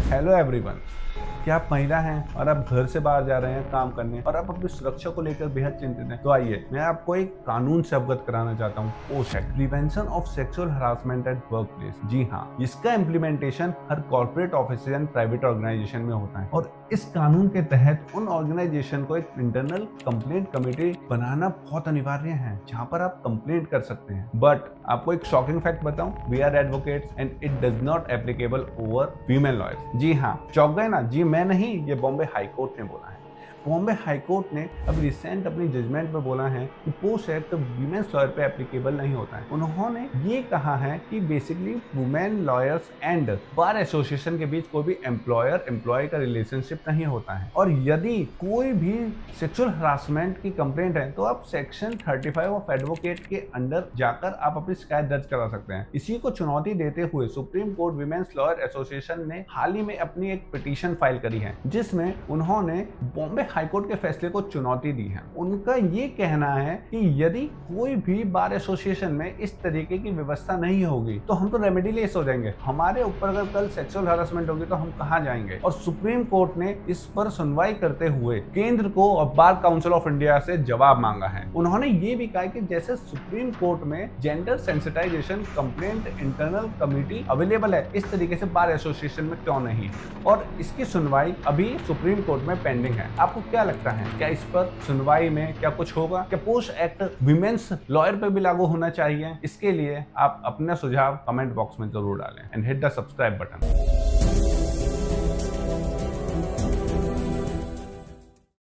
Hello everyone, क्या आप महिला हैं और आप घर से बाहर जा रहे हैं काम करने और आप अपनी सुरक्षा को लेकर बेहद चिंतित हैं? तो आइए मैं आपको एक कानून से अवगत कराना चाहता हूँ, POSH act, prevention of sexual harassment at workplace. जी हाँ, इसका इम्प्लीमेंटेशन हर corporate office and private organisation में होता है और इस कानून के तहत उन ऑर्गेनाइजेशन को एक इंटरनल कंप्लेंट कमेटी बनाना बहुत अनिवार्य है, जहाँ पर आप कंप्लेंट कर सकते हैं। बट आपको एक शॉकिंग फैक्ट बताऊं, we are advocates and it does not applicable over female lawyers. जी हाँ, चौंक गए ना? जी मैं नहीं, ये बॉम्बे हाई कोर्ट ने बोला है। बॉम्बे हाई कोर्ट ने अब रिसेंट अपनी जजमेंट में बोला है कि पोश एक्ट वीमेन्स लॉयर पे एप्लीकेबल नहीं होता है। उन्होंने ये कहा है कि basically women lawyers and bar association के बीच कोई भी एम्प्लॉयर एम्प्लॉय का रिलेशनशिप नहीं होता है और यदि कोई भी सेक्सुअल हरासमेंट की कंप्लेंट है तो आप सेक्शन 35 ऑफ एडवोकेट के अंडर जाकर आप अपनी शिकायत दर्ज करा सकते हैं। इसी को चुनौती देते हुए Supreme Court women's lawyer association ने हाल ही में अपनी एक पिटीशन फाइल करी है, जिसमें उन्होंने बॉम्बे हाईकोर्ट के फैसले को चुनौती दी है। उनका ये कहना है कि यदि कोई भी बार एसोसिएशन में इस तरीके की व्यवस्था नहीं होगी तो हम तो रेमेडीलेस हो जाएंगे। हमारे ऊपर अगर कल सेक्सुअल हरासमेंट होगी तो हम कहाँ जाएंगे? और सुप्रीम कोर्ट ने इस पर सुनवाई करते हुए केंद्र को और बार काउंसिल ऑफ इंडिया से जवाब मांगा है। उन्होंने ये भी कहा कि जैसे सुप्रीम कोर्ट में gender sensitisation complaint internal committee available है, इस तरीके से बार एसोसिएशन में क्यों नहीं? और इसकी सुनवाई अभी सुप्रीम कोर्ट में पेंडिंग है। आपको क्या लगता है, क्या इस पर सुनवाई में क्या कुछ होगा? क्या पोश एक्ट विमेन्स लॉयर पे भी लागू होना चाहिए? इसके लिए आप अपना सुझाव कमेंट बॉक्स में जरूर डालें and hit the subscribe button.